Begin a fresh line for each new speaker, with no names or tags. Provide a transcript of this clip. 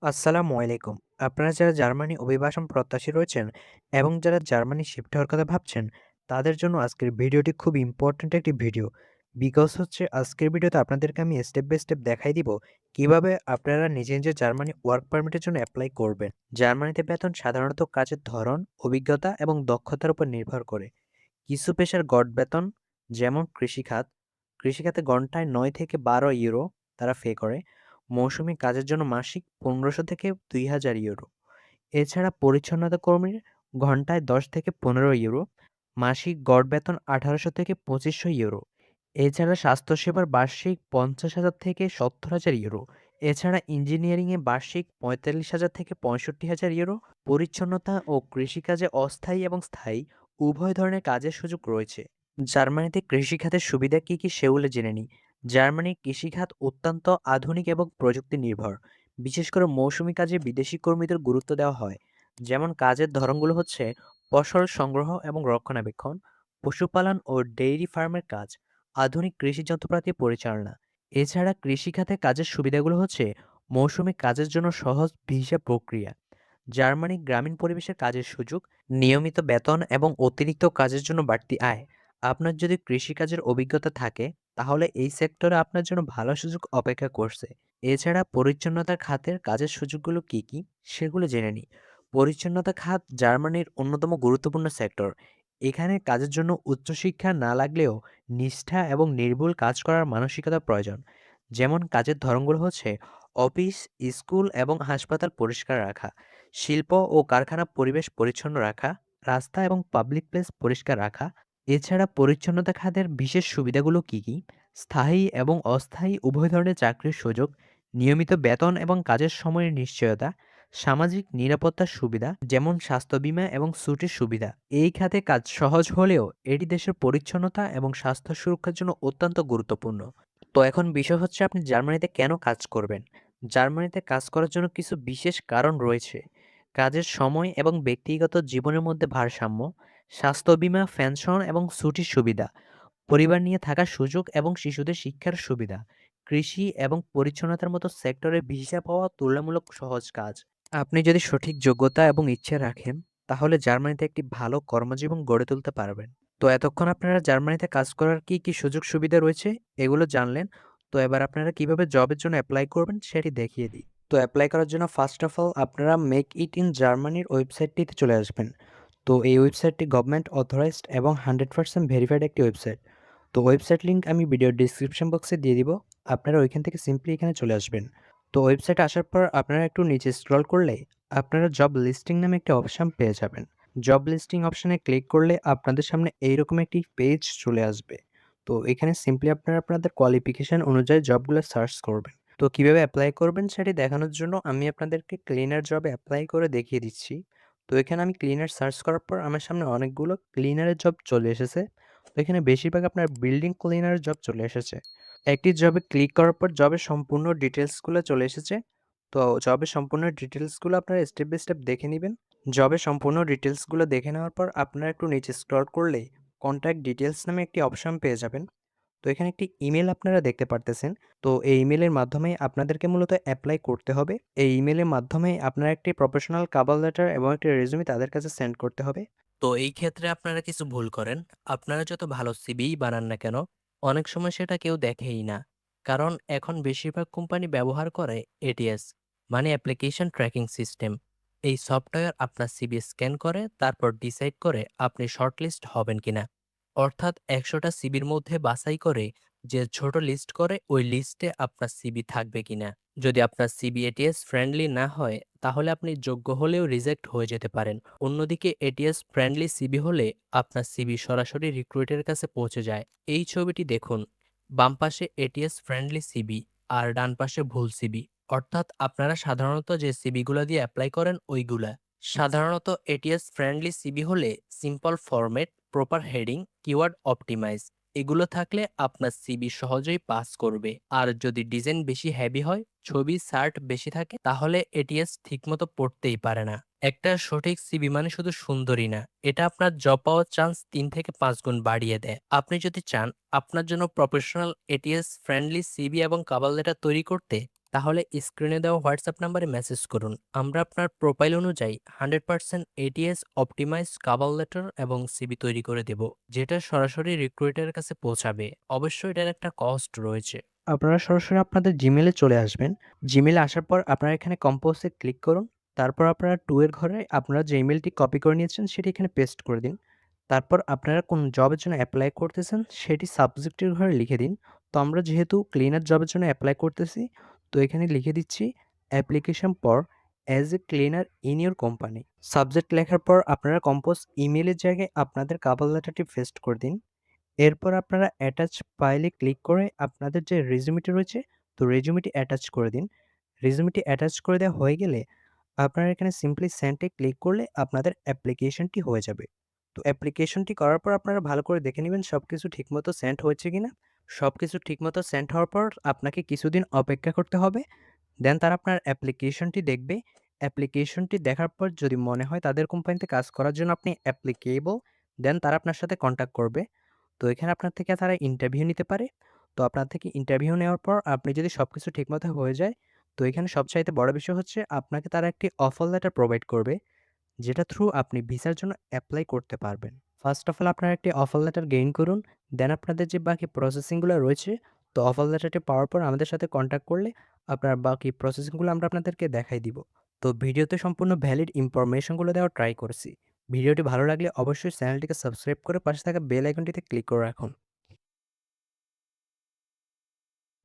আসসালামু আলাইকুম। আপনারা যারা জার্মানি অভিবাসন প্রত্যাশী রয়েছেন এবং যারা জার্মানি শিফট হওয়ার কথা ভাবছেন, তাদের জন্য আজকের ভিডিওটি খুব ইম্পোর্টেন্ট একটি ভিডিও। বিকজ হচ্ছে আজকের ভিডিওতে আপনাদেরকে আমি স্টেপ বাই স্টেপ দেখাই দিব কিভাবে আপনারা নিজে, নিজে জার্মানি ওয়ার্ক পারমিটের জন্য এপ্লাই করবেন। জার্মানিতে বেতন সাধারণত কাজের ধরন, অভিজ্ঞতা এবং দক্ষতার উপর নির্ভর করে। কিছু পেশার গড় বেতন যেমন কৃষিখাত, কৃষিখাতে ঘন্টায় ৯ থেকে ১২ ইউরো তারা করে। মৌসুমি কাজের জন্য মাসিক ১৫০০ থেকে ২,০০০ ইউরো। এছাড়া পরিচ্ছন্নতা কর্মীর ঘন্টায় ১০ থেকে ১৫ ইউরো, মাসিক গড় বেতন ১৮০০ থেকে ২৫০০ ইউরো। এছাড়া স্বাস্থ্যসেবার বার্ষিক ৫০,০০০ থেকে ৭০,০০০ ইউরো। এছাড়া ইঞ্জিনিয়ারিংয়ে বার্ষিক ৪৫,০০০ থেকে ৬৫,০০০ ইউরো। পরিচ্ছন্নতা ও কৃষিকাজে অস্থায়ী এবং স্থায়ী উভয় ধরনের কাজের সুযোগ রয়েছে। জার্মানিতে কৃষিখাতের সুবিধা কী, কী সেগুলো জেনে নিই। জার্মানির কৃষিখাত অত্যন্ত আধুনিক এবং প্রযুক্তি নির্ভর। বিশেষ করে মৌসুমি কাজে বিদেশি কর্মীদের গুরুত্ব দেওয়া হয়। যেমন কাজের ধরনগুলো হচ্ছে ফসল সংগ্রহ এবং রক্ষণাবেক্ষণ, পশুপালন ও ডেইরি ফার্মের কাজ, আধুনিক কৃষি যন্ত্রপাতি পরিচালনা। এছাড়া কৃষিখাতে কাজের সুবিধাগুলো হচ্ছে মৌসুমি কাজের জন্য সহজ ভিসা প্রক্রিয়া, জার্মানি গ্রামীণ পরিবেশের কাজের সুযোগ, নিয়মিত বেতন এবং অতিরিক্ত কাজের জন্য বাড়তি আয়। আপনার যদি কৃষিকাজের অভিজ্ঞতা থাকে তাহলে এই সেক্টরে আপনার জন্য ভালো সুযোগ অপেক্ষা করছে। এছাড়া পরিচ্ছন্নতার খাতের কাজের সুযোগগুলো কি কি সেগুলো জেনে নিই। পরিচ্ছন্নতা খাত জার্মানির অন্যতম গুরুত্বপূর্ণ সেক্টর। এখানে কাজের জন্য উচ্চশিক্ষা না লাগলেও নিষ্ঠা এবং নির্ভুল কাজ করার মানসিকতা প্রয়োজন। যেমন কাজের ধরনগুলো হচ্ছে অফিস, স্কুল এবং হাসপাতাল পরিষ্কার রাখা, শিল্প ও কারখানা পরিবেশ পরিচ্ছন্ন রাখা, রাস্তা এবং পাবলিক প্লেস পরিষ্কার রাখা। এছাড়া পরিচ্ছন্নতা খাতের বিশেষ সুবিধাগুলো কি কি? স্থায়ী এবং অস্থায়ী উভয় ধরনের চাকরির সুযোগ, নিয়মিত বেতন এবং কাজের সময়ের নিশ্চয়তা, সামাজিক নিরাপত্তার সুবিধা যেমন স্বাস্থ্য বীমা এবং ছুটির সুবিধা। এই খাতে কাজ সহজ হলেও এটি দেশের পরিচ্ছন্নতা এবং স্বাস্থ্য সুরক্ষার জন্য অত্যন্ত গুরুত্বপূর্ণ। তো এখন বিষয় হচ্ছে আপনি জার্মানিতে কেন কাজ করবেন? জার্মানিতে কাজ করার জন্য কিছু বিশেষ কারণ রয়েছে। কাজের সময় এবং ব্যক্তিগত জীবনের মধ্যে ভারসাম্য, স্বাস্থ্য বীমা, পেনশন এবং ছুটির সুবিধা, পরিবার নিয়ে থাকার সুযোগ এবং শিশুদের শিক্ষার সুবিধা, কৃষি এবং পরিচ্ছন্নতার মতো সেক্টরে ভিসা পাওয়া তুলনামূলক সহজ কাজ। আপনি যদি সঠিক যোগ্যতা এবং ইচ্ছে রাখেন, তাহলে জার্মানিতে একটি ভালো কর্মজীবন গড়ে তুলতে পারবেন। তো এতক্ষণ আপনারা জার্মানিতে কাজ করার কি, কি সুযোগ সুবিধা রয়েছে এগুলো জানলেন। তো এবার আপনারা কিভাবে জবের জন্য এপ্লাই করবেন সেটি দেখিয়ে দিই। তো এপ্লাই করার জন্য ফার্স্ট অফ অল আপনারা মেক ইট ইন জার্মানির ওয়েবসাইটটিতে চলে আসবেন। তো এই ওয়েবসাইটটি গভর্নমেন্ট অথরাইজড এবং 100% ভেরিফাইড একটি ওয়েবসাইট। তো ওয়েবসাইট লিঙ্ক আমি ভিডিওর ডিসক্রিপশন বক্সে দিয়ে দিব। আপনারা ওইখান থেকে সিম্পলি এখানে চলে আসবেন। তো ওয়েবসাইটে আসার পর আপনারা একটু নিচে স্ক্রল করলে আপনারা জব লিস্টিং নামে একটা অপশন পেয়ে যাবেন। জব লিস্টিং অপশনে ক্লিক করলে আপনাদের সামনে এইরকম একটি পেজ চলে আসবে। তো এখানে সিম্পলি আপনারা আপনাদের কোয়ালিফিকেশন অনুযায়ী জবগুলো সার্চ করবেন। তো কিভাবে এপ্লাই করবেন সেটি দেখানোর জন্য আমি আপনাদেরকে ক্লিনার জবে এপ্লাই করে দেখিয়ে দিচ্ছি। তো এখানে আমি ক্লিনার সার্চ করার পর আমার সামনে অনেকগুলো ক্লিনারের জব চলে এসেছে। তো এখানে বেশিরভাগ আপনার বিল্ডিং ক্লিনারের জব চলে এসেছে। একটি জবে ক্লিক করার পর জবের সম্পূর্ণ ডিটেইলসগুলো চলে এসেছে। তো জবের সম্পূর্ণ ডিটেইলসগুলো আপনারা স্টেপ বাই স্টেপ দেখে নিবেন। জবের সম্পূর্ণ ডিটেইলসগুলো দেখে নেওয়ার পর আপনারা একটু নিচে স্ক্রল করলেই কনট্যাক্ট ডিটেইলস নামে একটি অপশন পেয়ে যাবেন। তো এখানে একটি ইমেল আপনারা দেখতে পারতেছেন। তো এই ইমেলের মাধ্যমে আপনাদেরকে মূলত এপ্লাই করতে হবে। এই ইমেলের মাধ্যমে আপনারা একটি প্রফেশনাল কভার লেটার এবং একটি রেজুমে তাদের কাছে সেন্ড করতে হবে। তো এই ক্ষেত্রে আপনারা কিছু ভুল করেন। আপনারা যত ভালো সিভিই বানান না কেন, অনেক সময় সেটা কেউ দেখেই না। কারণ এখন বেশিরভাগ কোম্পানি ব্যবহার করে এটিএস, মানে অ্যাপ্লিকেশন ট্র্যাকিং সিস্টেম। এই সফটওয়্যার আপনার সিভি স্ক্যান করে তারপর ডিসাইড করে আপনি শর্টলিস্ট হবেন কিনা। অর্থাৎ ১০০টা সিভির মধ্যে বাছাই করে যে ছোট লিস্ট করে ওই লিস্টে আপনার সিভি থাকবে কিনা। যদি আপনার সিভি এটিএস ফ্রেন্ডলি না হয় তাহলে আপনি যোগ্য হলেও রিজেক্ট হয়ে যেতে পারেন। অন্যদিকে এটিএস ফ্রেন্ডলি সিভি হলে আপনার সিভি সরাসরি রিক্রুইটের কাছে পৌঁছে যায়। এই ছবিটি দেখুন, বাম পাশে এটিএস ফ্রেন্ডলি সিভি আর ডান পাশে ভুল সিভি। অর্থাৎ আপনারা সাধারণত যে সিভিগুলো দিয়ে অ্যাপ্লাই করেন ওইগুলা। সাধারণত এটিএস ফ্রেন্ডলি সিভি হলে simple format, proper heading, keyword optimise এগুলো থাকলে আপনার সিভি সহজেই পাস করবে। আর যদি ডিজাইন বেশি হেভি হয়, ছবি সার্ট বেশি থাকে, তাহলে এটিএস ঠিকমতো পড়তেই পারে না। একটা সঠিক সিভি মানে শুধু সুন্দরই না, এটা আপনার জব পাওয়ার চান্স ৩ থেকে ৫ গুণ বাড়িয়ে দেয়। আপনি যদি চান আপনার জন্য প্রফেশনাল এটিএস ফ্রেন্ডলি সিভি এবং কভার লেটার তৈরি করতে,
তাহলে স্ক্রিনে দেওয়া হোয়াটসঅ্যাপ নাম্বারে মেসেজ করুন। আমরা আপনার প্রোফাইল অনুযায়ী 100% এটিএস অপটিমাইজ কভার লেটার এবং সিভি তৈরি করে দেব, যেটা সরাসরি রিক্রুইটারের কাছে পৌঁছাবে। অবশ্যই এটার একটা কস্ট রয়েছে।
আপনারা সরাসরি আপনাদের Gmail এ চলে আসবেন। Gmail এ আসার পর আপনারা এখানে কম্পোজ এ ক্লিক করুন। তারপর আপনারা 2 এর ঘরে আপনারা যে ইমেইলটি কপি করে নিয়েছেন সেটি এখানে পেস্ট করে দিন। তারপর আপনারা কোন জবের জন্য এপ্লাই করতেছেন সেটি সাবজেক্টের ঘরে লিখে দিন। তো আমরা যেহেতু ক্লিনার জবের জন্য এপ্লাই করতেছি, তো এখানে লিখে দিচ্ছি application for as a cleaner in your company. Subject লেখার পর আপনারা কম্পোজ ইমেইলের জায়গায় আপনাদের কভার লেটারটি পেস্ট করে দিন। এরপর আপনারা অ্যাটাচ ফাইলে ক্লিক করে আপনাদের যে রেজুমেটি রয়েছে, তো রেজুমেটি অ্যাটাচ করে দিন। রেজুমেটি অ্যাটাচ করে দেওয়া হয়ে গেলে আপনারা এখানে সিম্পলি সেন্ড এ ক্লিক করলে আপনাদের অ্যাপ্লিকেশনটি হয়ে যাবে। তো অ্যাপ্লিকেশনটি করার পর আপনারা ভালো করে দেখে নিবেন সবকিছু ঠিকমতো সেন্ড হয়েছে কিনা। সবকিছু ঠিকমতো সেন্ড হওয়ার পর আপনাকে কিছুদিন অপেক্ষা করতে হবে। দেন তারা আপনার অ্যাপ্লিকেশনটি দেখবে। অ্যাপ্লিকেশনটি দেখার পর যদি মনে হয় তাদের কোম্পানিতে কাজ করার জন্য আপনি অ্যাপ্লিকেবল, দেন তারা আপনার সাথে কনট্যাক্ট করবে। তো এখানে আপনার থেকে তারা ইন্টারভিউ নিতে পারে। তো আপনার থেকে ইন্টারভিউ নেওয়ার পর আপনি যদি সবকিছু ঠিকমতো হয়ে যায়, তো এখানে সবচাইতে বড় বিষয় হচ্ছে আপনাকে তারা একটি অফার লেটার প্রোভাইড করবে, যেটা থ্রু আপনি ভিসার জন্য এপ্লাই করতে পারবেন। ফার্স্ট অফ অল আপনারা একটি অফার লেটার গেইন করুন। দেন আপনাদের যে বাকি প্রসেসিংগুলো রয়েছে, তো অফার লেটারটি পাওয়ার পর আমাদের সাথে কনট্যাক্ট করলে আপনার বাকি প্রসেসিংগুলো আমরা আপনাদেরকে দেখাই দিব। তো ভিডিওতে সম্পূর্ণ ভ্যালিড ইনফরমেশনগুলো দেওয়ার ট্রাই করেছি। ভিডিওটি ভালো লাগলে অবশ্যই চ্যানেলটিকে সাবস্ক্রাইব করে পাশে থাকা বেল আইকনটিতে ক্লিক করে রাখুন।